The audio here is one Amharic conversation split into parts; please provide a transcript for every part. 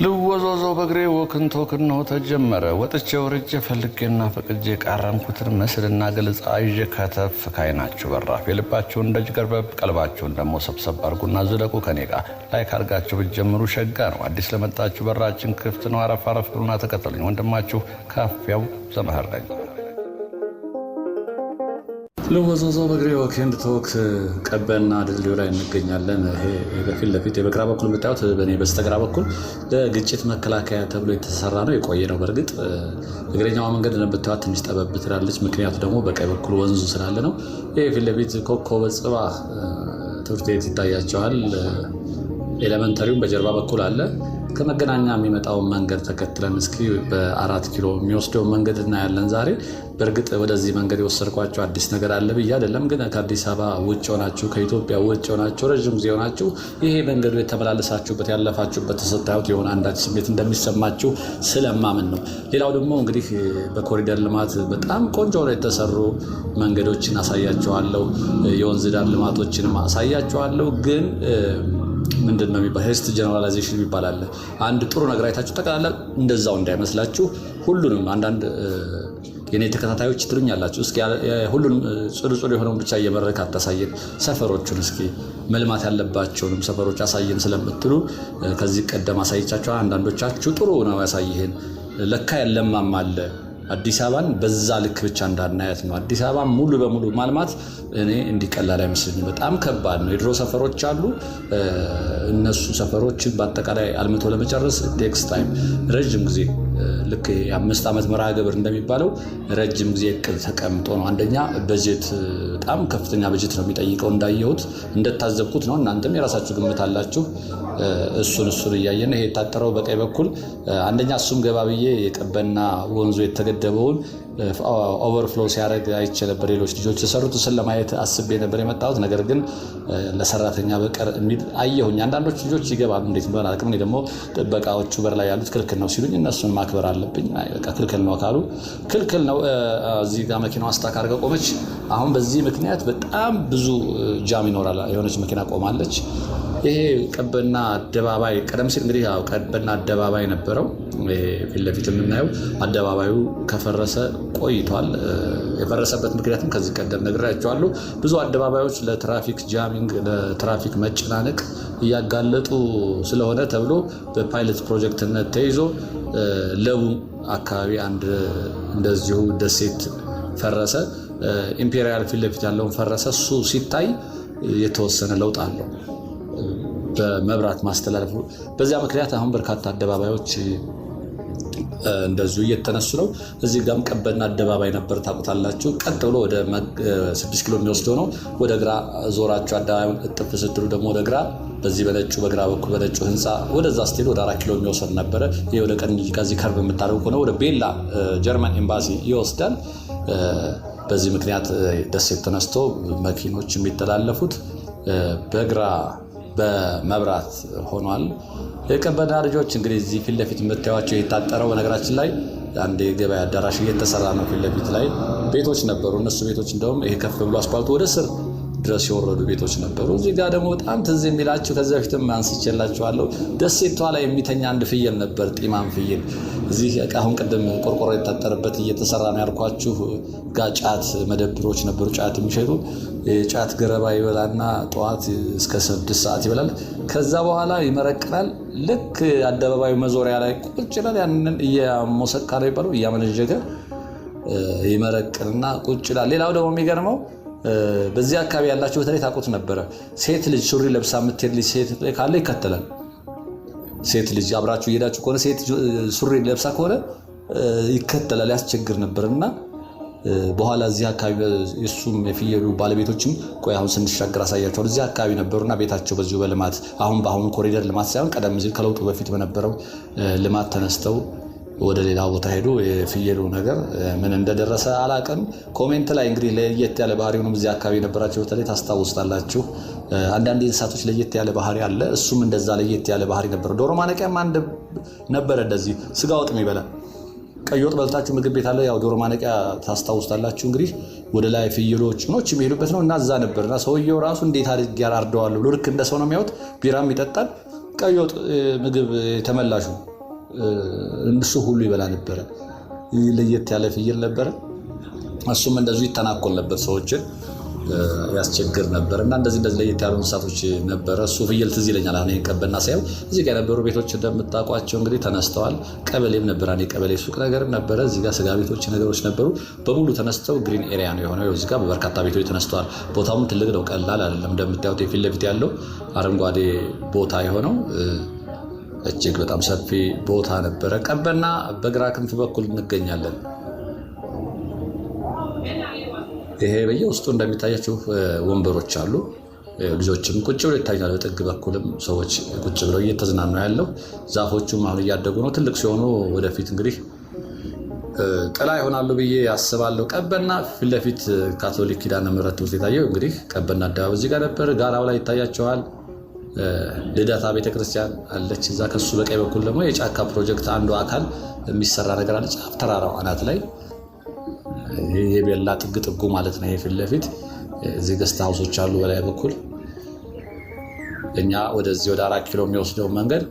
ልወዞዞ በግሬ ወክንቶ ክንሆ ተጀመረ ወጥቼ ወርጄ ፈልጌና ፈቅጄ ቃረምኩትን መስልና ግልጻ ይዤ ከተፍ ካይናችሁ በራፍ የልባችሁን ደጅ ገርበብ ቀልባችሁን ደሞ ሰብሰብ አርጉና ዝለቁ ከኔ ጋር ላይክ አርጋችሁ ብትጀምሩ ሸጋ ነው። አዲስ ለመጣችሁ በራችን ክፍት ነው። አረፍ አረፍ ብሉና ተከተሉኝ። ወንድማችሁ ካፊያው ዘመህር ነኝ። ልወዞዞ በግሬ ወክንድ ቶክ ቀበና ድልድዩ ላይ እንገኛለን። ይሄ በፊት ለፊት በግራ በኩል የምታዩት በኔ በስተግራ በኩል ለግጭት መከላከያ ተብሎ የተሰራ ነው። የቆየ ነው። በርግጥ እግረኛዋ መንገድ እንደምታዩት ትንሽ ጠበብ ትላለች። ምክንያቱ ደግሞ በቀኝ በኩል ወንዙ ስላለ ነው። ይሄ ፊት ለፊት ኮከበ ጽባህ ትምህርት ቤት ይታያቸዋል። ኤሌመንተሪውም በጀርባ በኩል አለ። ከመገናኛ የሚመጣውን መንገድ ተከትለን እስኪ በ4 ኪሎ የሚወስደው መንገድ እናያለን ዛሬ። በእርግጥ ወደዚህ መንገድ የወሰድኳቸው አዲስ ነገር አለ ብዬ አይደለም፣ ግን ከአዲስ አበባ ውጭ ሆናችሁ ከኢትዮጵያ ውጭ ሆናችሁ ረጅም ጊዜ ሆናችሁ ይሄ መንገዱ የተመላለሳችሁበት ያለፋችሁበት ስታዩት የሆነ አንዳች ስሜት እንደሚሰማችሁ ስለማምን ነው። ሌላው ደግሞ እንግዲህ በኮሪደር ልማት በጣም ቆንጆ ነው የተሰሩ መንገዶችን አሳያችኋለሁ። የወንዝ ዳር ልማቶችንም አሳያችኋለሁ። ግን ምንድነው የሚባል ሄስት ጀነራላይዜሽን ይባላል። አንድ ጥሩ ነገር አይታችሁ ጠቅላላ እንደዛው እንዳይመስላችሁ። ሁሉንም አንዳንድ የኔ ተከታታዮች ትሉኛላችሁ እስኪ ሁሉንም ጽዱ የሆነውን ብቻ እየመረክ አታሳየን፣ ሰፈሮቹን እስኪ መልማት ያለባቸውንም ሰፈሮች አሳየን ስለምትሉ ከዚህ ቀደም አሳይቻችሁ አንዳንዶቻችሁ ጥሩ ነው ያሳይህን ለካ ያለማም አለ። አዲስ አበባን በዛ ልክ ብቻ እንዳናያት ነው። አዲስ አበባ ሙሉ በሙሉ ማልማት እኔ እንዲቀላል አይመስልኝም። በጣም ከባድ ነው። የድሮ ሰፈሮች አሉ። እነሱ ሰፈሮችን በአጠቃላይ አልምቶ ለመጨረስ ቴክስ ታይም ረጅም ጊዜ ልክ የ5 ዓመት መርሃ ግብር እንደሚባለው ረጅም ጊዜ እቅድ ተቀምጦ ነው። አንደኛ በጀት በጣም ከፍተኛ በጀት ነው የሚጠይቀው። እንዳየሁት እንደታዘብኩት ነው። እናንተም የራሳችሁ ግምት አላችሁ። እሱን እያየን ይሄ የታጠረው በቀኝ በኩል አንደኛ እሱም ገባ ብዬ የቀበና ወንዙ የተገደበውን ኦቨርፍሎ ሲያደርግ አይቼ ነበር። ሌሎች ልጆች የሰሩት እሱን ለማየት አስቤ ነበር የመጣሁት። ነገር ግን ለሰራተኛ በቀር የሚል አየሁኝ። አንዳንዶች ልጆች ይገባሉ፣ እንዴት እንደሆነ አላውቅም። እኔ ደግሞ ጥበቃዎቹ በር ላይ ያሉት ክልክል ነው ሲሉኝ እነሱን ማክበር አለብኝ። በቃ ክልክል ነው ካሉ ክልክል ነው። እዚህ ጋር መኪናዋ ስታክ አድርጋ ቆመች። አሁን በዚህ ምክንያት በጣም ብዙ ጃም ይኖራል። የሆነች መኪና ቆማለች። ይሄ ቀበና አደባባይ ቀደም ሲል እንግዲህ ያው ቀበና አደባባይ ነበረው። ይሄ ፊት ለፊት የምናየው አደባባዩ ከፈረሰ ቆይቷል። የፈረሰበት ምክንያትም ከዚህ ቀደም ነግራችኋለሁ። ብዙ አደባባዮች ለትራፊክ ጃሚንግ ለትራፊክ መጨናነቅ እያጋለጡ ስለሆነ ተብሎ በፓይለት ፕሮጀክትነት ተይዞ ለቡ አካባቢ አንድ እንደዚሁ ደሴት ፈረሰ። ኢምፔሪያል ፊት ለፊት ያለውን ፈረሰ። እሱ ሲታይ የተወሰነ ለውጥ አለው በመብራት ማስተላለፉ። በዚያ ምክንያት አሁን በርካታ አደባባዮች እንደዚሁ እየተነሱ ነው። እዚህ ጋርም ቀበና አደባባይ ነበር ታውቁታላችሁ። ቀጥ ብሎ ወደ 6 ኪሎ የሚወስደው ነው። ወደ ግራ ዞራችሁ አደባባዩን እጥፍ ስትሉ ደግሞ ወደ ግራ በዚህ በነጩ በግራ በኩል በነጩ ህንፃ ወደዛ ስትሄዱ ወደ 4 ኪሎ የሚወስድ ነበረ። ይሄ ወደ ቀኝ ከዚህ ከርብ የምታደርጉ ከሆነ ወደ ቤላ ጀርመን ኤምባሲ ይወስዳል። በዚህ ምክንያት ደሴት ተነስቶ መኪኖች የሚተላለፉት በግራ በመብራት ሆኗል። የቀበና ልጆች እንግዲህ እዚህ ፊት ለፊት የምታዩዋቸው የታጠረው በነገራችን ላይ አንድ የገበያ አዳራሽ እየተሰራ ነው። ፊት ለፊት ላይ ቤቶች ነበሩ። እነሱ ቤቶች እንደውም ይሄ ከፍ ብሎ አስፓልቱ ወደ ስር ድረስ የወረዱ ቤቶች ነበሩ። እዚህ ጋር ደግሞ በጣም ትዝ የሚላችሁ ከዚህ በፊትም አንስቼላችኋለሁ። ደሴቷ ላይ የሚተኛ አንድ ፍየል ነበር፣ ጢማም ፍየል። እዚህ አሁን ቅድም ቆርቆሮ የታጠረበት እየተሰራ ነው ያልኳችሁ ጋር ጫት መደብሮች ነበሩ፣ ጫት የሚሸጡ። ጫት ገረባ ይበላና ጠዋት እስከ 6 ሰዓት ይበላል። ከዛ በኋላ ይመረቅናል። ልክ አደባባዩ መዞሪያ ላይ ቁጭ ይላል። ያንን እያሞሰካ ነው ይባለው እያመነጀገ ይመረቅንና ቁጭ ይላል። ሌላው ደግሞ የሚገርመው በዚህ አካባቢ ያላችሁ በተለይ ታውቁት ነበረ። ሴት ልጅ ሱሪ ለብሳ የምትሄድ ልጅ ሴት ካለ ይከተላል። ሴት ልጅ አብራችሁ እየሄዳችሁ ከሆነ ሴት ሱሪ ለብሳ ከሆነ ይከተላል፣ ያስቸግር ነበርና በኋላ እዚህ አካባቢ እሱም የፍየሉ ባለቤቶችም ቆይ አሁን ስንሻገር አሳያቸዋል። እዚህ አካባቢ ነበሩና ቤታቸው በዚሁ በልማት በአሁኑ ኮሪደር ልማት ሳይሆን ቀደም ሲል ከለውጡ በፊት በነበረው ልማት ተነስተው ወደ ሌላ ቦታ ሄዱ። የፍየሉ ነገር ምን እንደደረሰ አላውቅም። ኮሜንት ላይ እንግዲህ ለየት ያለ ባህሪውንም እዚህ አካባቢ የነበራችሁ በተለይ ታስታውስታላችሁ። አንዳንድ እንስሳቶች ለየት ያለ ባህሪ አለ። እሱም እንደዛ ለየት ያለ ባህሪ ነበር። ዶሮ ማነቂያም አንድ ነበረ እንደዚህ ስጋ ወጥ የሚበላ ቀይ ወጥ በልታችሁ ምግብ ቤት አለ። ያው ዶሮ ማነቂያ ታስታውስታላችሁ። እንግዲህ ወደ ላይ ፍየሎች ኖች የሚሄዱበት ነው እና እዛ ነበርና ሰውየው ራሱ እንዴት አድርጌ አርደዋለሁ ብሎ ልክ እንደ ሰው ነው የሚያዩት። ቢራም ይጠጣል። ቀይ ወጥ ምግብ ተመላሹ እሱ ሁሉ ይበላ ነበረ። ለየት ያለ ፍየል ነበረ። እሱም እንደዚሁ ይተናኮል ነበር፣ ሰዎችን ያስቸግር ነበር እና እንደዚህ ለየት ያሉ እንስሳቶች ነበረ። እሱ ፍየል ትዝ ይለኛል። አሁን ቀበና ሳይው እዚህ ጋር የነበሩ ቤቶች እንደምታውቋቸው እንግዲህ ተነስተዋል። ቀበሌም ነበር፣ እኔ ቀበሌ ሱቅ ነገር ነበረ። እዚህ ጋር ስጋ ቤቶች ነገሮች ነበሩ። በሙሉ ተነስተው ግሪን ኤሪያ ነው የሆነው። እዚህ ጋር በርካታ ቤቶች ተነስተዋል። ቦታውም ትልቅ ነው፣ ቀላል አይደለም። እንደምታዩት የፊት ለፊት ያለው አረንጓዴ ቦታ የሆነው እጅግ በጣም ሰፊ ቦታ ነበረ። ቀበና በግራ ክንፍ በኩል እንገኛለን። ይሄ በየውስጡ እንደሚታያችሁ ወንበሮች አሉ። ልጆችም ቁጭ ብለው ይታያሉ። በጥግ በኩልም ሰዎች ቁጭ ብለው እየተዝናኑ ያለው። ዛፎቹም አሁን እያደጉ ነው። ትልቅ ሲሆኑ ወደፊት እንግዲህ ጥላ ይሆናሉ ብዬ አስባለሁ። ቀበና ፊት ለፊት ካቶሊክ ኪዳነ ምሕረት ትምህርት የታየው እንግዲህ ቀበና አደባባይ እዚህ ጋር ነበር። ጋራው ላይ ይታያቸዋል። ልደታ ቤተክርስቲያን አለች እዛ። ከሱ በቀኝ በኩል ደግሞ የጫካ ፕሮጀክት አንዱ አካል የሚሰራ ነገር አለ። ጫፍ ተራራው አናት ላይ የቤላ ጥግ ጥጉ ማለት ነው። ይሄ ፊት ለፊት እዚህ ገስት ሃውሶች አሉ በላይ በኩል። እኛ ወደዚህ ወደ 4 ኪሎ የሚወስደው መንገድ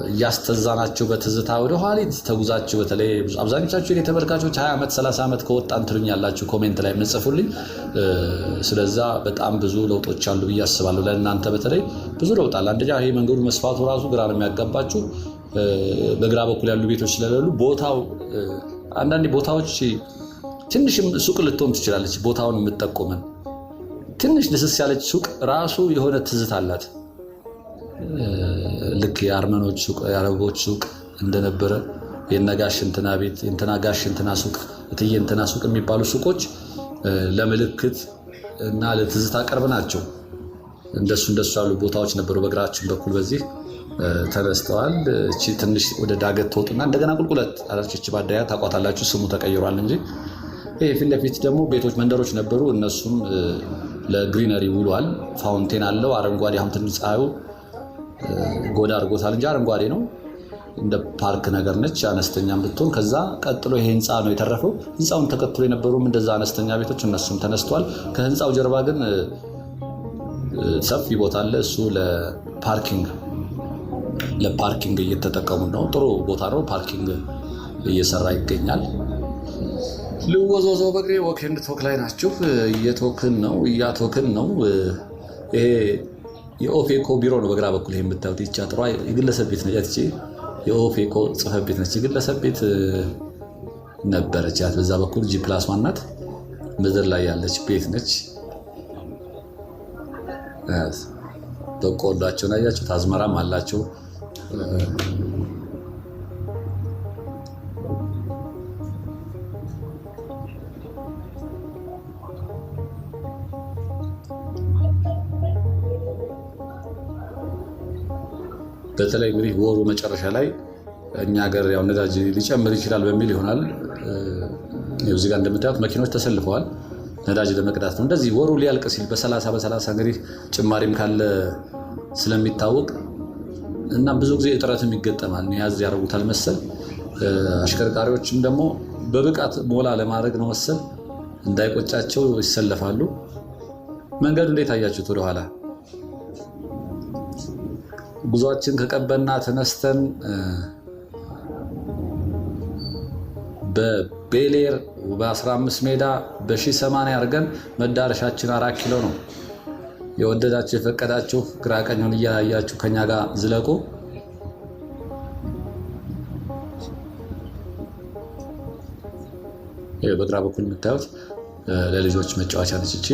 እያስተዛናችሁ በትዝታ ወደ ኋሊት ተጉዛችሁ፣ በተለይ አብዛኞቻችሁ የኔ ተመልካቾች 20 ዓመት 30 ዓመት ከወጣን ትሉኛላችሁ ኮሜንት ላይ የምጽፉልኝ። ስለዛ በጣም ብዙ ለውጦች አሉ ብዬ አስባለሁ። ለእናንተ በተለይ ብዙ ለውጥ አለ። አንደኛ ይሄ መንገዱ መስፋቱ ራሱ ግራ ነው የሚያጋባችሁ። በግራ በኩል ያሉ ቤቶች ስለሌሉ ቦታው አንዳንድ ቦታዎች ትንሽም ሱቅ ልትሆን ትችላለች። ቦታውን የምትጠቁመን ትንሽ ልስስ ያለች ሱቅ ራሱ የሆነ ትዝታ አላት። ልክ የአርመኖች ሱቅ የአረቦች ሱቅ እንደነበረ የነጋሽ እንትና ቤት እንትና ጋሽ እንትና ሱቅ እትዬ እንትና ሱቅ የሚባሉ ሱቆች ለምልክት እና ለትዝታ ቅርብ ናቸው። እንደሱ ያሉ ቦታዎች ነበሩ። በግራችን በኩል በዚህ ተነስተዋል። እቺ ትንሽ ወደ ዳገት ትወጡና እንደገና ቁልቁለት አላችች ባዳያ ታቋታላችሁ። ስሙ ተቀይሯል እንጂ ይሄ ፊት ለፊት ደግሞ ቤቶች መንደሮች ነበሩ። እነሱም ለግሪነሪ ውሏል። ፋውንቴን አለው። አረንጓዴ አሁን ትንሽ ፀሐዩ ጎዳ አድርጎታል እንጂ አረንጓዴ ነው። እንደ ፓርክ ነገር ነች አነስተኛም ብትሆን። ከዛ ቀጥሎ ይሄ ህንፃ ነው የተረፈው። ህንፃውን ተከትሎ የነበሩም እንደዛ አነስተኛ ቤቶች እነሱም ተነስተዋል። ከህንፃው ጀርባ ግን ሰፊ ቦታ አለ። እሱ ለፓርኪንግ እየተጠቀሙ ነው። ጥሩ ቦታ ነው። ፓርኪንግ እየሰራ ይገኛል። ልወዘወዘው በእግሬ ወክ ኤንድ ቶክ ላይ ናችሁ። እያቶክን ነው። ይሄ የኦፌኮ ቢሮ ነው በግራ በኩል ይሄ የምታዩት። ይቻ ጥሯ የግለሰብ ቤት ነች። የኦፌኮ ጽሕፈት ቤት ነች። የግለሰብ ቤት ነበረች ያት በዛ በኩል G+1 ናት። ምድር ላይ ያለች ቤት ነች። በቆሏቸውን አያችሁ። አዝመራም አላቸው። በተለይ እንግዲህ ወሩ መጨረሻ ላይ እኛ ሀገር ያው ነዳጅ ሊጨምር ይችላል በሚል ይሆናል እዚህ ጋር እንደምታዩት መኪኖች ተሰልፈዋል። ነዳጅ ለመቅዳት ነው። እንደዚህ ወሩ ሊያልቅ ሲል በ30 እንግዲህ ጭማሪም ካለ ስለሚታወቅ እና ብዙ ጊዜ እጥረትም ይገጠማል። ያዝ ያደርጉታል መሰል። አሽከርካሪዎችም ደግሞ በብቃት ሞላ ለማድረግ ነው መሰል እንዳይቆጫቸው ይሰለፋሉ። መንገዱ እንዴት አያችሁት? ወደኋላ ጉዟችን ከቀበና ተነስተን በቤሌር በ15 ሜዳ በ1080 አድርገን መዳረሻችን 4 ኪሎ ነው። የወደዳችሁ የፈቀዳችሁ ግራ ቀኙን እያያችሁ ከኛ ጋር ዝለቁ። በግራ በኩል የምታዩት ለልጆች መጫወቻ ነች። እቺ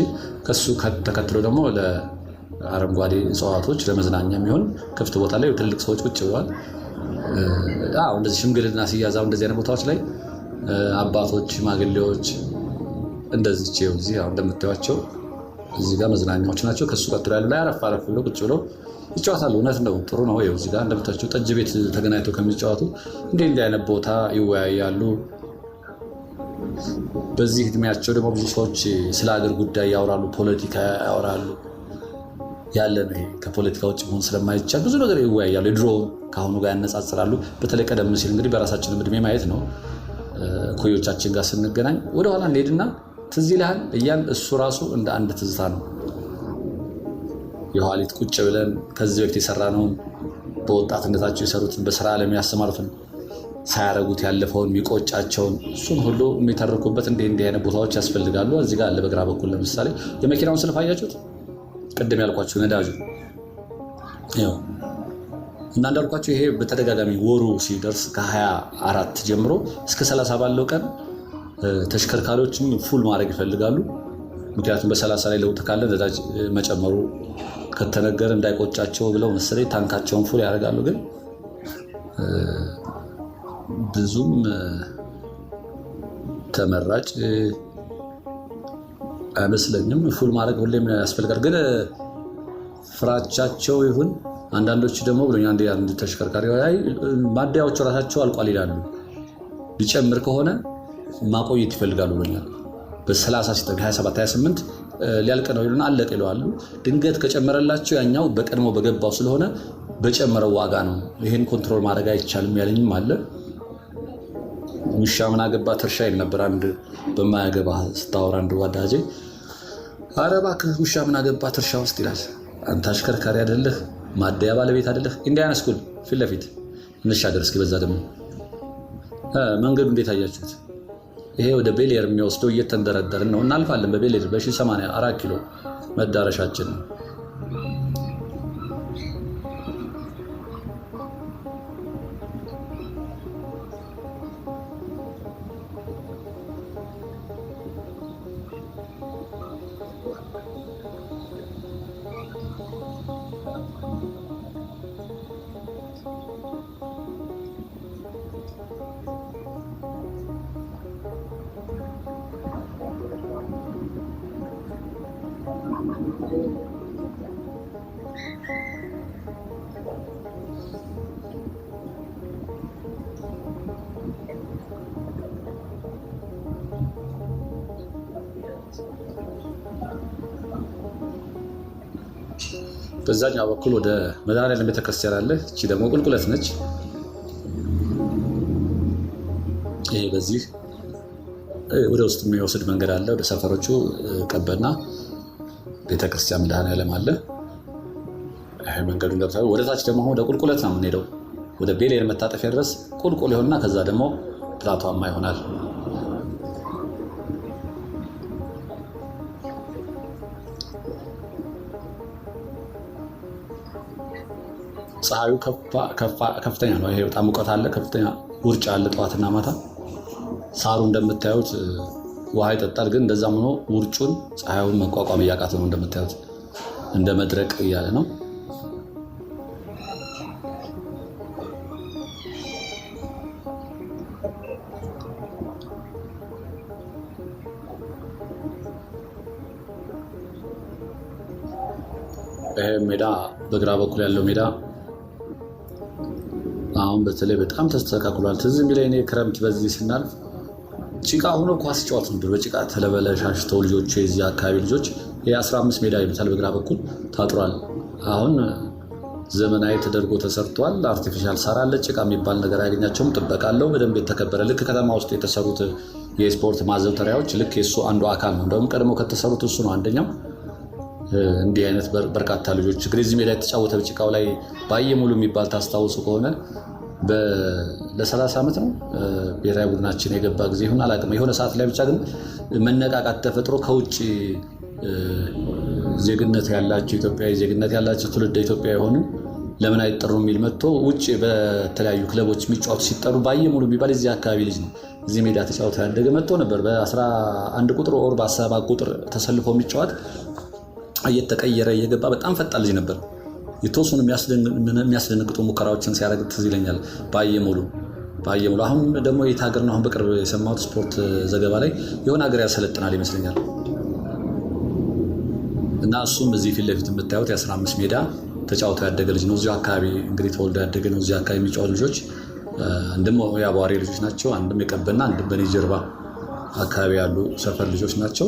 ከሱ ተከትሎ ደግሞ ለአረንጓዴ እጽዋቶች ለመዝናኛ የሚሆን ክፍት ቦታ ላይ ትልቅ ሰዎች ቁጭ ብለዋል። እንደዚህ ሽምግልና ሲያዛው እንደዚህ አይነት ቦታዎች ላይ አባቶች ሽማግሌዎች እንደዚህ እዚህ እንደምታዩቸው እዚህ ጋር መዝናኛዎች ናቸው። ከሱ ቀጥሎ ያለው ላይ አረፍ ብለው ቁጭ ብለው ይጫወታሉ። እውነት ነው፣ ጥሩ ነው። እዚህ ጋር እንደምታዩቸው ጠጅ ቤት ተገናኝተው ከሚጫወቱ እንዲህ አይነት ቦታ ይወያያሉ። በዚህ እድሜያቸው ደግሞ ብዙ ሰዎች ስለ ሀገር ጉዳይ ያወራሉ፣ ፖለቲካ ያወራሉ። ያለ ነው ይሄ ከፖለቲካ ውጭ መሆን ስለማይቻል ብዙ ነገር ይወያያሉ። የድሮ ከአሁኑ ጋር ያነጻጽራሉ። በተለይ ቀደም ሲል እንግዲህ በራሳችንም እድሜ ማየት ነው። ኩዮቻችን ጋር ስንገናኝ ወደኋላ እንሄድና ትዝ ይልሃል እያል እሱ ራሱ እንደ አንድ ትዝታ ነው የኋሊት ቁጭ ብለን ከዚህ በፊት የሰራነውን በወጣትነታቸው የሰሩትን በስራ ዓለም ያሰማሩትን ሳያረጉት ያለፈውን የሚቆጫቸውን እሱን ሁሉ የሚተርኩበት እንዲህ አይነት ቦታዎች ያስፈልጋሉ። እዚህ ጋር አለ በግራ በኩል ለምሳሌ የመኪናውን ስልፍ አያችሁት? ቅድም ያልኳችሁ ነዳጁ እና እንዳልኳችሁ ይሄ በተደጋጋሚ ወሩ ሲደርስ ከ24 ጀምሮ እስከ 30 ባለው ቀን ተሽከርካሪዎችን ፉል ማድረግ ይፈልጋሉ። ምክንያቱም በ30 ላይ ለውጥ ካለ ነዳጅ መጨመሩ ከተነገረ እንዳይቆጫቸው ብለው መሰለኝ ታንካቸውን ፉል ያደርጋሉ። ግን ብዙም ተመራጭ አይመስለኝም። ፉል ማድረግ ሁሌም ያስፈልጋል። ግን ፍራቻቸው ይሁን አንዳንዶች ደግሞ ብሎኛ አንድ ተሽከርካሪ ማደያዎቹ ራሳቸው አልቋል ይላሉ። ሊጨምር ከሆነ ማቆየት ይፈልጋሉ ብሎኛል። በ30 ሲጠጋ 27 28 ሊያልቅ ነው ይሉና አለቀ ይለዋሉ። ድንገት ከጨመረላቸው ያኛው በቀድሞ በገባው ስለሆነ በጨመረው ዋጋ ነው። ይሄን ኮንትሮል ማድረግ አይቻልም ያለኝም አለ። ውሻ ምን አገባት እርሻ ይል ነበር አንድ በማያገባ ስታወራ አንድ ወዳጄ። ኧረ እባክህ ውሻ ምን አገባት እርሻ ውስጥ ይላል። አንተ አሽከርካሪ አይደለህ? ማደያ ባለቤት አይደለህ? ኢንዲያና ስኩል ፊት ለፊት እንሻገር እስኪ። በዛ ደግሞ መንገዱ እንዴት አያችሁት? ይሄ ወደ ቤሌር የሚወስደው እየተንደረደርን ነው። እናልፋለን በቤሌር በ1080 4 ኪሎ መዳረሻችን ነው። በዛኛው በኩል ወደ መድኃኔዓለም ቤተክርስቲያን አለ። እቺ ደግሞ ቁልቁለት ነች። ይሄ በዚህ ወደ ውስጥ የሚወስድ መንገድ አለ። ወደ ሰፈሮቹ ቀበና ቤተክርስቲያን መድኃኔዓለም አለ። ይሄ መንገዱ እንደምታዩ ወደ ታች ደግሞ ወደ ቁልቁለት ነው የምንሄደው። ወደ ቤሌር መታጠፊያ ድረስ ቁልቁል ይሆንና ከዛ ደግሞ ፕላቷማ ይሆናል። ፀሐዩ ከፍተኛ ነው። ይሄ በጣም ሙቀት አለ፣ ከፍተኛ ውርጭ አለ ጠዋትና ማታ። ሳሩ እንደምታዩት ውሃ ይጠጣል፣ ግን እንደዛም ሆኖ ውርጩን ፀሐዩን መቋቋም እያቃተው ነው። እንደምታዩት እንደ መድረቅ እያለ ነው። ይሄ ሜዳ በግራ በኩል ያለው ሜዳ አሁን በተለይ በጣም ተስተካክሏል። ትዝ የሚለኝ እኔ ክረምት በዚህ ስናልፍ ጭቃ ሆኖ ኳስ ጨዋታ ነበር። በጭቃ ተለበለሻሽተው ልጆቹ የዚህ አካባቢ ልጆች የ15 ሜዳ ይሉታል በግራ በኩል ታጥሯል። አሁን ዘመናዊ ተደርጎ ተሰርቷል። አርቲፊሻል ሳር አለ። ጭቃ የሚባል ነገር አያገኛቸውም። ጥበቃ አለው። በደንብ የተከበረ ልክ ከተማ ውስጥ የተሰሩት የስፖርት ማዘውተሪያዎች ልክ የእሱ አንዱ አካል ነው። እንደውም ቀድሞ ከተሰሩት እሱ ነው አንደኛው። እንዲህ አይነት በርካታ ልጆች እንግዲህ እዚህ ሜዳ የተጫወተ በጭቃው ላይ ባየሙሉ የሚባል ታስታውሱ ከሆነ ለ30 ዓመት ነው ብሔራዊ ቡድናችን የገባ ጊዜ ይሁን አላውቅም። የሆነ ሰዓት ላይ ብቻ ግን መነቃቃት ተፈጥሮ ከውጭ ዜግነት ያላቸው ኢትዮጵያዊ ዜግነት ያላቸው ትውልደ ኢትዮጵያ የሆኑ ለምን አይጠሩ የሚል መጥቶ ውጭ በተለያዩ ክለቦች የሚጫወቱ ሲጠሩ ባየሙሉ የሚባል እዚህ አካባቢ ልጅ ነው። እዚህ ሜዳ ተጫውቶ ያደገ መጥቶ ነበር። በ11 ቁጥር ኦር በ7 ቁጥር ተሰልፎ የሚጫወት እየተቀየረ እየገባ በጣም ፈጣን ልጅ ነበር። የተወሰኑ የሚያስደነግጡ ሙከራዎችን ሲያደርግ ትዝ ይለኛል። ባየሙሉ አሁን ደግሞ የት ሀገር ነው? አሁን በቅርብ የሰማሁት ስፖርት ዘገባ ላይ የሆነ ሀገር ያሰለጥናል ይመስለኛል። እና እሱም እዚህ ፊት ለፊት የምታዩት የ15 ሜዳ ተጫውቶ ያደገ ልጅ ነው። እዚሁ አካባቢ እንግዲህ ተወልዶ ያደገ ነው። እዚህ አካባቢ የሚጫወቱ ልጆች አንድም የአቧሬ ልጆች ናቸው፣ አንድም የቀበና፣ አንድም በኔ ጀርባ አካባቢ ያሉ ሰፈር ልጆች ናቸው።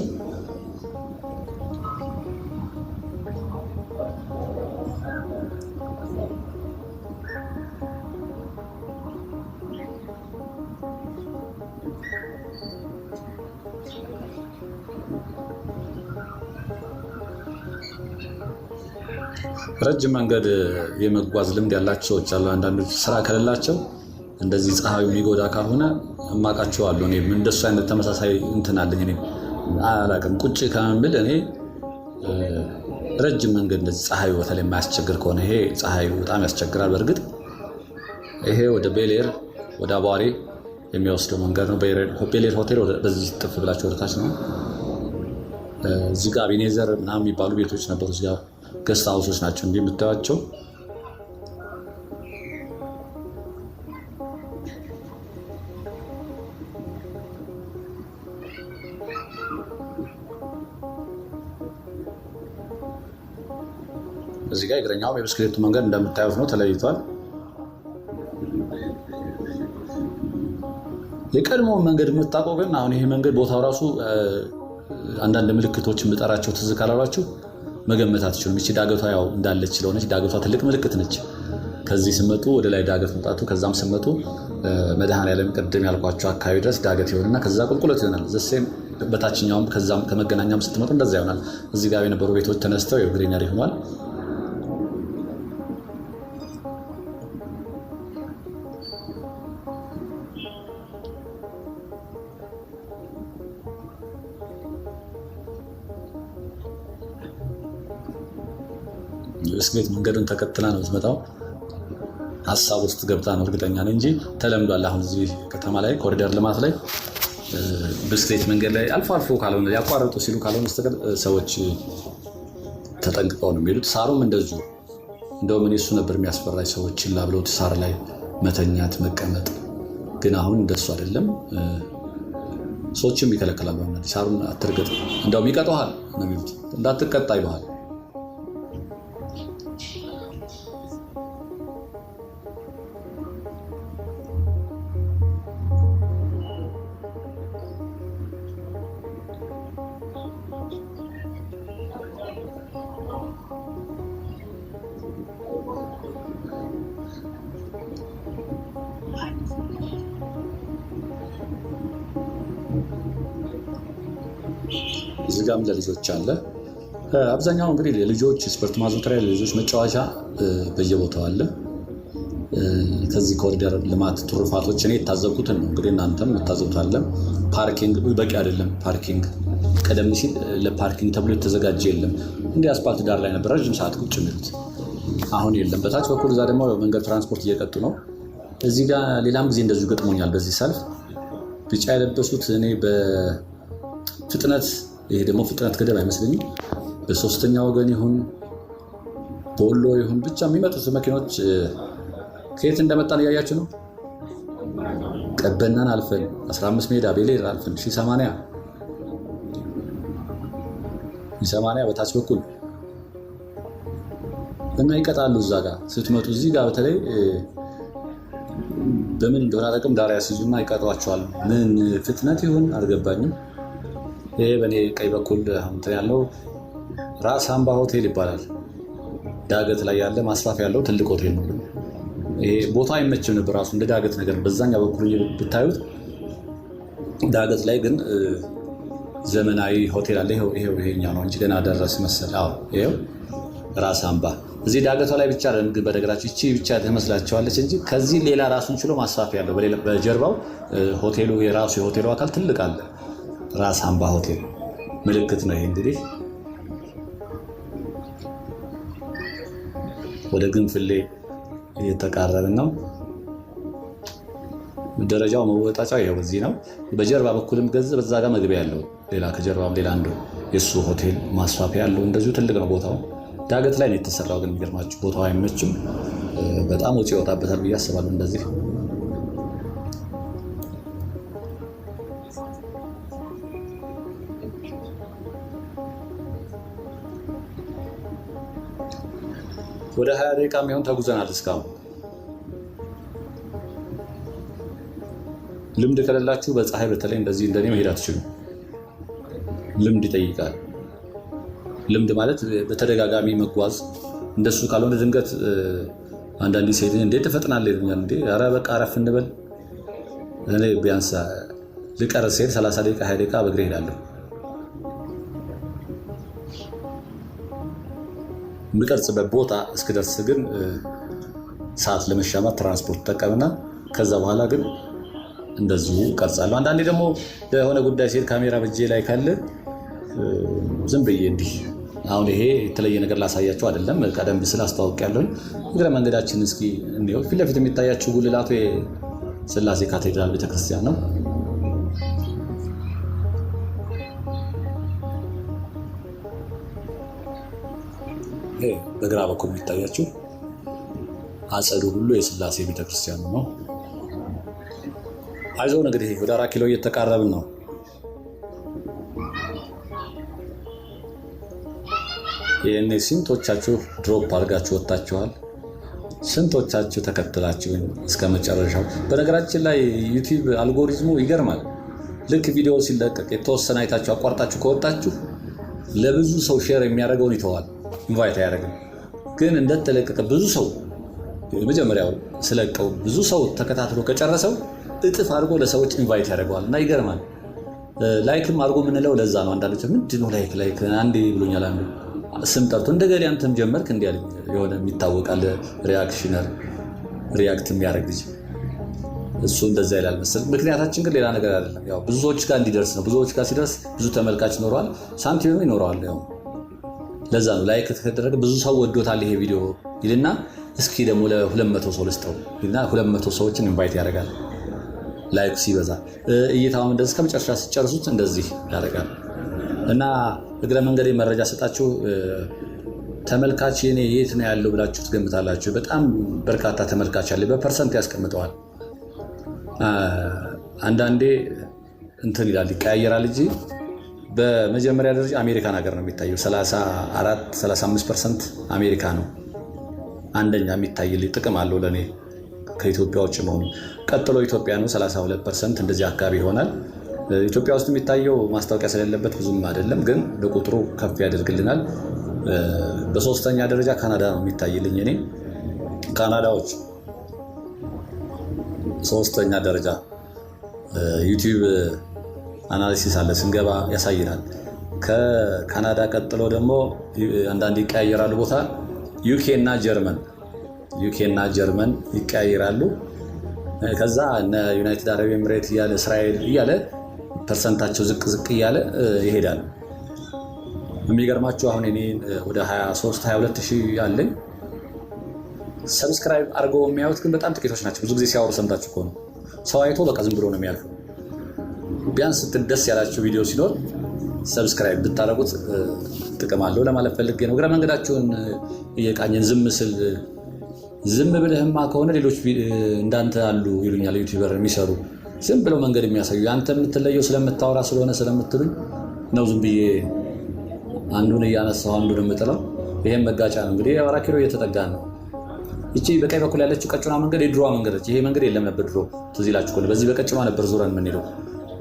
ረጅም መንገድ የመጓዝ ልምድ ያላቸው ሰዎች አሉ። አንዳንዶች ስራ ከሌላቸው እንደዚህ ፀሐዩ የሚጎዳ ካልሆነ እማቃቸዋለሁ። እኔም እንደሱ አይነት ተመሳሳይ እንትን አለኝ። እኔም አላቅም ቁጭ ከምብል እኔ ረጅም መንገድ እንደዚህ ፀሐዩ በተለይ የማያስቸግር ከሆነ ይሄ ፀሐዩ በጣም ያስቸግራል። በእርግጥ ይሄ ወደ ቤሌር ወደ አቧሬ የሚወስደው መንገድ ነው። ቤሌር ሆቴል በዚህ ጥፍ ብላችሁ ወደታች ነው። እዚህ ጋር አቤኔዘር ምናምን የሚባሉ ቤቶች ነበሩ። እዚህ ጋር ገስት ሃውሶች ናቸው እንዲህ የምታዩቸው። እዚህ ጋር የእግረኛውም የብስክሌቱ መንገድ እንደምታዩት ነው፣ ተለይቷል። የቀድሞውን መንገድ የምታውቀው ግን አሁን ይሄ መንገድ ቦታው ራሱ አንዳንድ ምልክቶችን ብጠራቸው ትዝ ካላሏችሁ መገመት አትችሉም። እቺ ዳገቷ ያው እንዳለች ስለሆነች ዳገቷ ትልቅ ምልክት ነች። ከዚህ ስመጡ ወደ ላይ ዳገት መውጣቱ፣ ከዛም ስመጡ መድኃኔዓለም ቅድም ያልኳቸው አካባቢ ድረስ ዳገት ይሆንና ከዛ ቁልቁለት ይሆናል። ዘሴም በታችኛውም ከዛም ከመገናኛም ስትመጡ እንደዛ ይሆናል። እዚህ ጋር የነበሩ ቤቶች ተነስተው የግሪነሪ ሆኗል። ብስክሌት መንገዱን ተከትላ ነው የምትመጣው። ሀሳብ ውስጥ ገብታ ነው እርግጠኛ ነኝ እንጂ ተለምዷል። አሁን እዚህ ከተማ ላይ ኮሪደር ልማት ላይ ብስክሌት መንገድ ላይ አልፎ አልፎ ካልሆነ ያቋረጡ ሲሉ ካልሆነ በስተቀር ሰዎች ተጠንቅቀው ነው የሚሄዱት። ሳሩም እንደዚሁ። እንደውም እኔ እሱ ነበር የሚያስፈራኝ፣ ሰዎች ችላ ብለው ሳር ላይ መተኛት መቀመጥ። ግን አሁን እንደሱ አይደለም። ሰዎችም ይከለከላሉ። ሳሩን አትርገጥ፣ እንደውም ይቀጠዋል ነው የሚሉት። እንዳትቀጣ ይለዋል። እዚህ ጋርም ለልጆች አለ። አብዛኛው እንግዲህ ለልጆች ስፖርት ማዘውተሪያ፣ ለልጆች መጫወቻ በየቦታው አለ። ከዚህ ኮሪደር ልማት ትሩፋቶች እኔ የታዘብኩትን ነው እንግዲህ እናንተም የምታዘቡት። ፓርኪንግ በቂ አይደለም። ፓርኪንግ ቀደም ሲል ለፓርኪንግ ተብሎ የተዘጋጀ የለም። እንዲህ አስፓልት ዳር ላይ ነበር ረጅም ሰዓት ቁጭ የሚሉት፣ አሁን የለም። በታች በኩል እዛ ደግሞ መንገድ ትራንስፖርት እየቀጡ ነው። እዚህ ጋር ሌላም ጊዜ እንደዚሁ ገጥሞኛል። በዚህ ሰልፍ ቢጫ የለበሱት እኔ በፍጥነት ይሄ ደግሞ ፍጥነት ገደብ አይመስለኝም። በሶስተኛ ወገን ይሁን ቦሎ ይሁን ብቻ የሚመጡት መኪኖች ከየት እንደመጣን እያያችሁ ነው። ቀበናን አልፈን 15 ሜዳ ቤሌር አልፈን 1080 በታች በኩል እና ይቀጣሉ። እዛ ጋር ስትመጡ እዚህ ጋር በተለይ በምን እንደሆነ አላውቅም፣ ዳር ያስይዙና ይቀጧቸዋል። ምን ፍጥነት ይሁን አልገባኝም። ይሄ በእኔ ቀኝ በኩል እንትን ያለው ራስ አምባ ሆቴል ይባላል። ዳገት ላይ ያለ ማስፋፊያ ያለው ትልቅ ሆቴል ነው። ይሄ ቦታ አይመችም ነበር ራሱ እንደ ዳገት ነገር። በዛኛ በኩል ብታዩት ዳገት ላይ ግን ዘመናዊ ሆቴል አለ። ይሄኛው ነው እንጂ ገና ደረስ መሰል። አዎ ይሄው ራስ አምባ። እዚህ ዳገቷ ላይ ብቻ ግን በነገራችሁ እቺ ብቻ ትመስላችኋለች እንጂ ከዚህ ሌላ ራሱን ችሎ ማስፋፊያ ያለው በጀርባው ሆቴሉ የራሱ የሆቴሉ አካል ትልቅ አለ። ራስ አምባ ሆቴል ምልክት ነው። ይሄ እንግዲህ ወደ ግንፍሌ እየተቃረብን ነው። ደረጃው መወጣጫው ይሄው እዚህ ነው። በጀርባ በኩልም በዛ ጋር መግቢያ ያለው ሌላ ከጀርባም ሌላ አንዱ የሱ ሆቴል ማስፋፊያ ያለው እንደዚሁ ትልቅ ነው። ቦታው ዳገት ላይ ነው የተሰራው። ግን የሚገርማችሁ ቦታው አይመችም። በጣም ወጪ ይወጣበታል ብዬ አስባለሁ። እንደዚህ ወደ 20 ደቂቃ የሚሆን ተጉዘናል እስካሁን። ልምድ ከሌላችሁ በፀሐይ በተለይ እንደዚህ እንደኔ መሄድ አትችሉም። ልምድ ይጠይቃል። ልምድ ማለት በተደጋጋሚ መጓዝ። እንደሱ ካልሆነ ድንገት አንዳንድ ሴት እንዴት ትፈጥናለህ ይሉኛል። እንዴ ኧረ በቃ አረፍ እንበል። እኔ ቢያንስ ልቀር ሴት 30 ደቂቃ 20 ደቂቃ በእግሬ እሄዳለሁ። የምቀርጽበት ቦታ እስክደርስ ግን ሰዓት ለመሻማት ትራንስፖርት ተጠቀምና ከዛ በኋላ ግን እንደዚሁ ቀርጻለሁ። አንዳንዴ ደግሞ ለሆነ ጉዳይ ሲሄድ ካሜራ በእጄ ላይ ካለ ዝም ብዬ እንዲህ አሁን ይሄ የተለየ ነገር ላሳያችሁ አይደለም፣ ቀደም ብስል አስተዋውቂያለሁኝ። እግረ መንገዳችን እስኪ እንዲሁ ፊት ለፊት የሚታያችሁ ጉልላቱ የሥላሴ ካቴድራል ቤተክርስቲያን ነው። ይሄ በግራ በኩል የሚታያችሁ አጸዱ ሁሉ የሥላሴ ቤተክርስቲያን ነው። አይዞህ እንግዲህ ወደ 4 ኪሎ እየተቃረብን ነው። ይህኔ ስንቶቻችሁ ድሮፕ አድርጋችሁ ወጥታችኋል? ስንቶቻችሁ ተከትላችሁኝ እስከ መጨረሻው? በነገራችን ላይ ዩቲዩብ አልጎሪዝሙ ይገርማል። ልክ ቪዲዮ ሲለቀቅ የተወሰነ አይታችሁ አቋርጣችሁ ከወጣችሁ ለብዙ ሰው ሼር የሚያደርገውን ይተዋል፣ ኢንቫይት አያደርግም። ግን እንደተለቀቀ ብዙ ሰው የመጀመሪያው ስለቀው ብዙ ሰው ተከታትሎ ከጨረሰው እጥፍ አድርጎ ለሰዎች ኢንቫይት ያደርገዋል እና ይገርማል። ላይክም አድርጎ የምንለው ለዛ ነው። አንዳንዶች ምንድነው ላይክ አንዴ ብሎኛል አንዱ ስም ጠርቶ እንደገና አንተም ጀመርክ እንዲህ አለኝ። የሆነ የሚታወቃል ሪያክሽነር ሪያክት የሚያደርግ ልጅ እሱ እንደዛ ይላል መሰል። ምክንያታችን ግን ሌላ ነገር አይደለም። ያው ብዙ ሰዎች ጋር እንዲደርስ ነው። ብዙዎች ጋር ሲደርስ ብዙ ተመልካች ይኖረዋል፣ ሳንቲም ይኖረዋል። ያው ለዛ ነው ላይክ ከተደረገ ብዙ ሰው ወዶታል ይሄ ቪዲዮ ይልና እስኪ ደግሞ ለ200 ሰው ልስጠው ይልና 200 ሰዎችን ኢንቫይት ያደርጋል። ላይክ ሲበዛ እይታውም እንደዚህ ከመጨረሻ ሲጨርሱት እንደዚህ ያደርጋል። እና እግረ መንገዴ መረጃ ሰጣችሁ። ተመልካች የኔ የት ነው ያለው ብላችሁ ትገምታላችሁ? በጣም በርካታ ተመልካች አለ። በፐርሰንት ያስቀምጠዋል። አንዳንዴ እንትን ይላል ይቀያየራል እንጂ በመጀመሪያ ደረጃ አሜሪካን ሀገር ነው የሚታየው። 34-35% አሜሪካ ነው አንደኛ የሚታይልኝ። ጥቅም አለው ለኔ ከኢትዮጵያ ውጭ መሆኑ። ቀጥሎ ኢትዮጵያ ነው 32% እንደዚህ አካባቢ ይሆናል። ኢትዮጵያ ውስጥ የሚታየው ማስታወቂያ ስለሌለበት ብዙም አይደለም፣ ግን በቁጥሩ ከፍ ያደርግልናል። በሶስተኛ ደረጃ ካናዳ ነው የሚታይልኝ እኔ። ካናዳዎች ሶስተኛ ደረጃ ዩቲዩብ አናሊሲስ አለ ስንገባ ያሳይናል። ከካናዳ ቀጥሎ ደግሞ አንዳንድ ይቀያየራሉ ቦታ ዩኬ እና ጀርመን ይቀያየራሉ። ከዛ እነ ዩናይትድ አረብ ኤምሬት እያለ እስራኤል እያለ ፐርሰንታቸው ዝቅ እያለ ይሄዳል። የሚገርማችሁ አሁን እኔ ወደ 23-22 ሺህ አለኝ። ሰብስክራይብ አድርገው የሚያዩት ግን በጣም ጥቂቶች ናቸው። ብዙ ጊዜ ሲያወሩ ሰምታችሁ ከሆነ ሰው አይቶ በቃ ዝም ብሎ ነው የሚያልፈው። ቢያንስ ደስ ያላችሁ ቪዲዮ ሲኖር ሰብስክራይብ ብታደርጉት ጥቅም አለው ለማለት ፈልጌ ነው። እግረ መንገዳችሁን እየቃኘን ዝም ብለህማ ከሆነ ሌሎች እንዳንተ አሉ ይሉኛል ዩቲዩበር የሚሰሩ ዝም ብለው መንገድ የሚያሳዩ። አንተ የምትለየው ስለምታወራ ስለሆነ ስለምትሉኝ ነው ዝም ብዬ አንዱን እያነሳው አንዱን የምጥለው። ይሄም መጋጫ ነው እንግዲህ 4 ኪሎ እየተጠጋን ነው። ይቺ በቀኝ በኩል ያለችው ቀጭኗ መንገድ የድሮዋ መንገድ ነች። ይሄ መንገድ የለም ነበር ድሮ፣ ትዝ ይላችሁ ከሆነ በዚህ በቀጭኗ ነበር ዙረን የምንሄደው።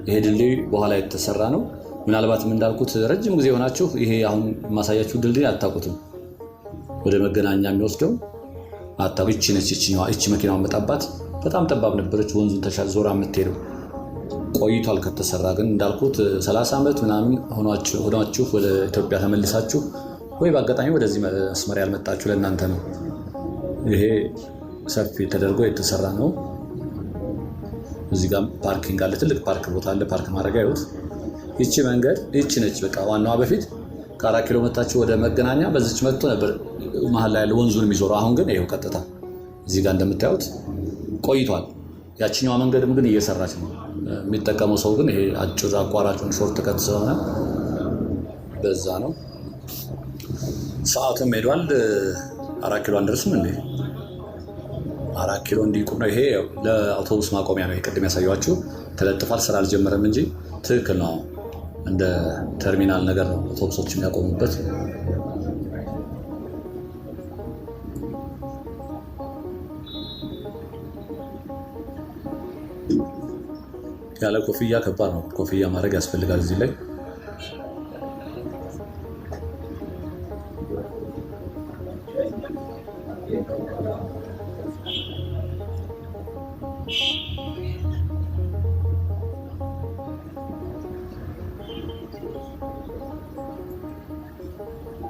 ይሄ ድልድይ በኋላ የተሰራ ነው። ምናልባትም እንዳልኩት ረጅም ጊዜ ሆናችሁ ይሄ አሁን የማሳያችሁ ድልድይ አታውቁትም። ወደ መገናኛ የሚወስደው አታውቁ። ይቺ ነች ይቺ መኪናው መጣባት በጣም ጠባብ ነበረች። ወንዙን ተሻል ዞራ የምትሄደው ቆይቷል ከተሰራ። ግን እንዳልኩት 30 ዓመት ምናምን ሆናችሁ ወደ ኢትዮጵያ ተመልሳችሁ ወይ በአጋጣሚ ወደዚህ መስመር ያልመጣችሁ ለእናንተ ነው። ይሄ ሰፊ ተደርጎ የተሰራ ነው። እዚህ ጋር ፓርኪንግ አለ፣ ትልቅ ፓርክ ቦታ አለ፣ ፓርክ ማድረጊያ ይወት። ይቺ መንገድ ይቺ ነች በቃ ዋናዋ። በፊት ከ4 ኪሎ መታችሁ ወደ መገናኛ በዚች መጥቶ ነበር መሀል ላይ ያለ ወንዙን የሚዞረው። አሁን ግን ይሄው ቀጥታ እዚህ ጋር እንደምታዩት ቆይቷል። ያችኛዋ መንገድም ግን እየሰራች ነው። የሚጠቀመው ሰው ግን ይሄ አጭር አቋራጩን ሾርት ከት ስለሆነ በዛ ነው። ሰዓቱም ሄዷል። 4 ኪሎ አንደርስም እንዴ? 4 ኪሎ እንዲቁም ነው። ይሄ ለአውቶቡስ ማቆሚያ ነው። ቅድም ያሳየኋችሁ ተለጥፏል። ስራ አልጀመረም እንጂ ትክክል ነው። እንደ ተርሚናል ነገር ነው አውቶቡሶች የሚያቆሙበት። ያለ ኮፍያ ከባድ ነው። ኮፍያ ማድረግ ያስፈልጋል እዚህ ላይ።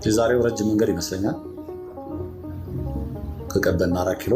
የዛሬው ረጅም መንገድ ይመስለኛል። ከቀበና 4 ኪሎ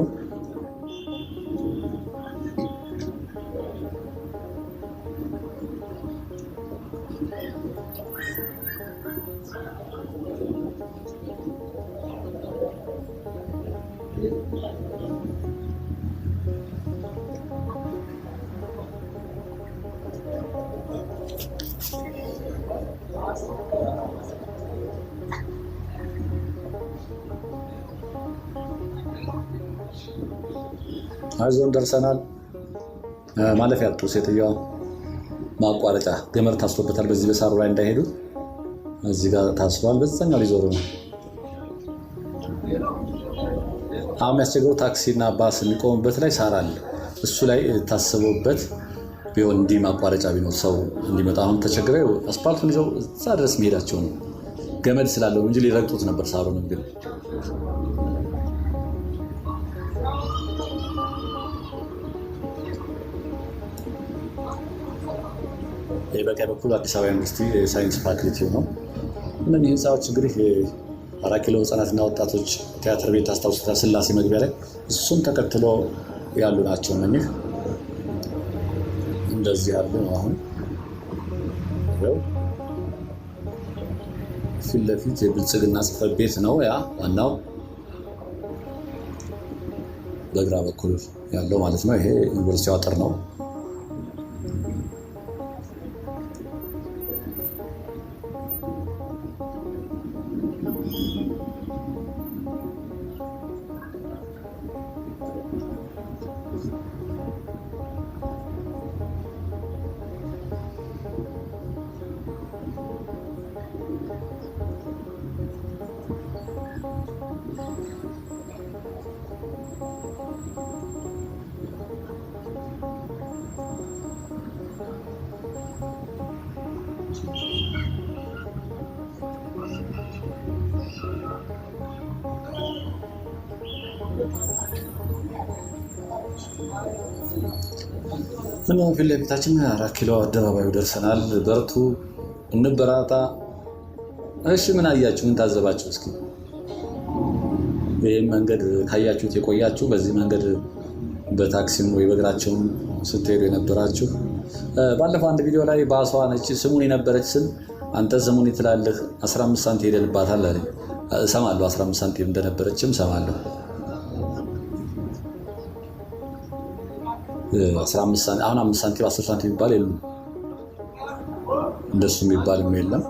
አይዞን ደርሰናል። ማለፍ ያጡ ሴትዮዋ ማቋረጫ ገመድ ታስሮበታል። በዚህ በሳሩ ላይ እንዳይሄዱ እዚህ ጋር ታስሯል። በዛኛው ሊዞሩ ነው። አሁን የሚያስቸግረው ታክሲና ባስ የሚቆሙበት ላይ ሳር አለ። እሱ ላይ ታስቦበት ቢሆን እንዲህ ማቋረጫ ቢኖር ሰው እንዲመጣ። አሁን ተቸግረው አስፓልቱን ይዘው እዛ ድረስ መሄዳቸው ነው። ገመድ ስላለው እንጂ ሊረግጡት ነበር ሳሩንም ግን በቀኝ በኩል አዲስ አበባ ዩኒቨርሲቲ የሳይንስ ፋክልቲው ነው። እነዚህ ህንፃዎች እንግዲህ 4 ኪሎ ህፃናትና ወጣቶች ቲያትር ቤት አስታውሱታል፣ ስላሴ መግቢያ ላይ እሱን ተከትሎ ያሉ ናቸው። እነዚህ እንደዚህ ያሉ ነው። አሁን ፊት ለፊት የብልጽግና ጽሕፈት ቤት ነው ያ ዋናው፣ በግራ በኩል ያለው ማለት ነው። ይሄ ዩኒቨርሲቲው አጥር ነው። እና ፊት ለፊታችን 4 ኪሎ አደባባዩ ደርሰናል። በርቱ፣ እንበራታ። እሺ ምን አያችሁ? ምን ታዘባችሁ? እስኪ ይህም መንገድ ካያችሁት የቆያችሁ በዚህ መንገድ በታክሲም ወይ በእግራቸውም ስትሄዱ የነበራችሁ፣ ባለፈው አንድ ቪዲዮ ላይ ባሷ ነች ስሙን የነበረች ስም አንተ ስሙን ትላለህ 15 ሳንቲም ሄደንባታል አለኝ። እሰማለሁ 15 ሳንቲም እንደነበረችም እሰማለሁ። 15 ሳንቲም አሁን 5 ሳንቲም 10 ሳንቲም የሚባል የለም፣ እንደሱ የሚባልም የለም።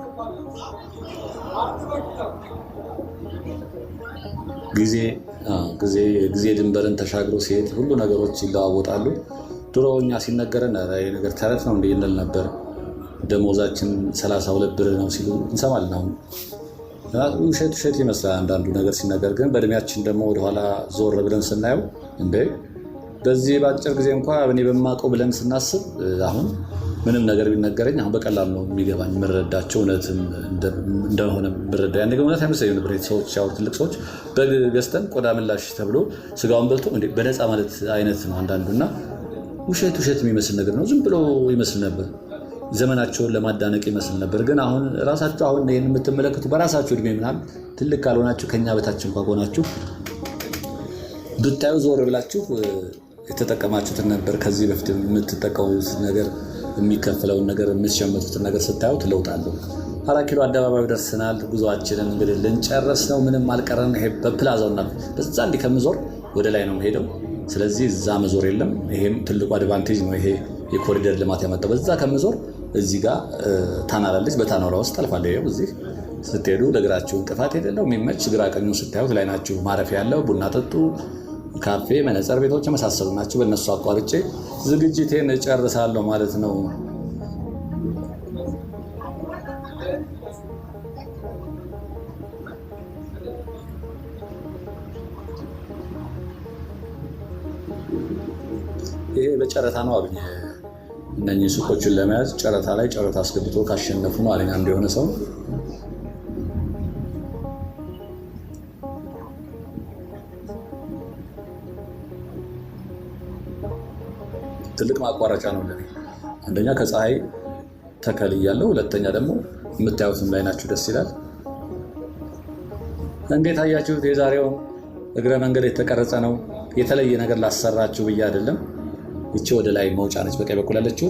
ጊዜ ድንበርን ተሻግሮ ሲሄድ ሁሉ ነገሮች ይለዋወጣሉ። ድሮ እኛ ሲነገረን ነገር ተረት ነው እንል ነበር። ደሞዛችን 32 ብር ነው ሲሉ እንሰማለን። አሁን ውሸት ይመስላል አንዳንዱ ነገር ሲነገር፣ ግን በእድሜያችን ደግሞ ወደኋላ ዞር ብለን ስናየው እንዴ በዚህ በአጭር ጊዜ እንኳ እኔ በማውቀው ብለን ስናስብ አሁን ምንም ነገር ቢነገረኝ አሁን በቀላል ነው የሚገባኝ፣ የምረዳቸው እውነትም እንደሆነ ምረዳ። ያን ነገር እውነት አይመስለኝም ነበር። ሰዎች ያወሩ ትልቅ ሰዎች በግ ገዝተን ቆዳ ምላሽ ተብሎ ስጋውን በልቶ በነፃ ማለት አይነት ነው አንዳንዱና ውሸት የሚመስል ነገር ነው። ዝም ብሎ ይመስል ነበር። ዘመናቸውን ለማዳነቅ ይመስል ነበር። ግን አሁን ራሳቸው አሁን ይህን የምትመለከቱ በራሳቸው እድሜ ምናምን ትልቅ ካልሆናችሁ ከኛ በታች እንኳ ሆናችሁ ብታዩ ዞር ብላችሁ የተጠቀማችሁትን ነበር ከዚህ በፊት የምትጠቀሙት ነገር የሚከፈለውን ነገር የምትሸመቱትን ነገር ስታዩ ትለውጣለሁ። 4 ኪሎ አደባባዩ ደርሰናል። ጉዞአችንን እንግዲህ ልንጨርስ ነው። ምንም አልቀረን። ይሄ በፕላዛውና በዛ እንዲህ ከምዞር ወደ ላይ ነው የምሄደው። ስለዚህ እዛ መዞር የለም። ይሄም ትልቁ አድቫንቴጅ ነው። ይሄ የኮሪደር ልማት ያመጣው በዛ ከምዞር እዚህ ጋር ታናላለች። በታናራ ውስጥ አልፋለሁ። ይኸው እዚህ ስትሄዱ ለእግራችሁ እንቅፋት የሌለው የሚመች ግራ ቀኙ ስታዩት ላይ ናችሁ። ማረፊያ ያለው ቡና ጠጡ፣ ካፌ፣ መነጽር ቤቶች የመሳሰሉ ናቸው። በእነሱ አቋርጬ ዝግጅቴን እጨርሳለሁ ማለት ነው። ይሄ በጨረታ ነው አብኝ እነኚህ ሱቆችን ለመያዝ ጨረታ ላይ ጨረታ አስገብቶ ካሸነፉ ነው አለኝ አንድ የሆነ ሰው። ትልቅ ማቋረጫ ነው ለኔ። አንደኛ ከፀሐይ ተከልያለሁ፣ ሁለተኛ ደግሞ የምታዩትም ላይ ናችሁ። ደስ ይላል። እንዴት አያችሁት የዛሬውን እግረ መንገድ የተቀረጸ ነው። የተለየ ነገር ላሰራችሁ ብዬ አይደለም። ይቺ ወደ ላይ መውጫ ነች። በቀኝ በኩል ያለችው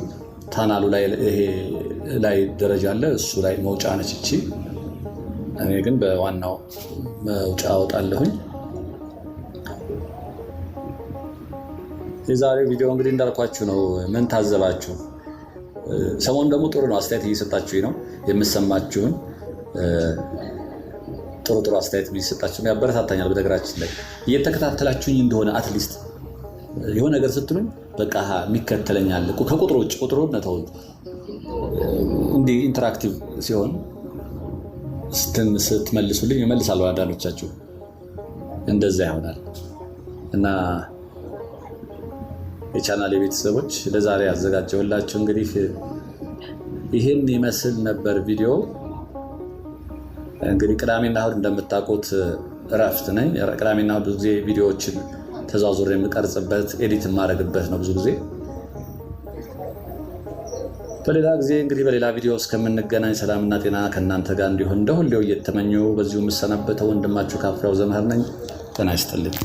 ታናሉ ላይ ይሄ ላይ ደረጃ አለ፣ እሱ ላይ መውጫ ነች እቺ። እኔ ግን በዋናው መውጫ አወጣለሁኝ። የዛሬው ቪዲዮ እንግዲህ እንዳልኳችሁ ነው። ምን ታዘባችሁ? ሰሞኑን ደግሞ ጥሩ ነው፣ አስተያየት እየሰጣችሁኝ ነው። የምሰማችሁን ጥሩ አስተያየት እየሰጣችሁ ያበረታታኛል። በነገራችን ላይ እየተከታተላችሁኝ እንደሆነ አትሊስት የሆነ ነገር ስትሉኝ በቃ የሚከተለኛል ከቁጥሩ ውጭ ቁጥሩ ነተው እንዲህ ኢንተራክቲቭ ሲሆን ስትመልሱልኝ እመልሳለሁ። አንዳንዶቻችሁ እንደዛ ይሆናል እና የቻናል ቤተሰቦች ለዛሬ ያዘጋጀሁላችሁ እንግዲህ ይህን ይመስል ነበር ቪዲዮ። እንግዲህ ቅዳሜና እሑድ እንደምታውቁት እረፍት ነኝ። ቅዳሜና እሑድ ብዙ ጊዜ ቪዲዮዎችን ተዛዙሬ የምቀርጽበት ኤዲት የማደርግበት ነው ብዙ ጊዜ። በሌላ ጊዜ እንግዲህ በሌላ ቪዲዮ እስከምንገናኝ ሰላምና ጤና ከእናንተ ጋር እንዲሆን እንደ ሁሌው እየተመኘሁ በዚሁ የምሰናበተው ወንድማችሁ ካፍራው ዘመህር ነኝ። ጤና ይስጥልኝ።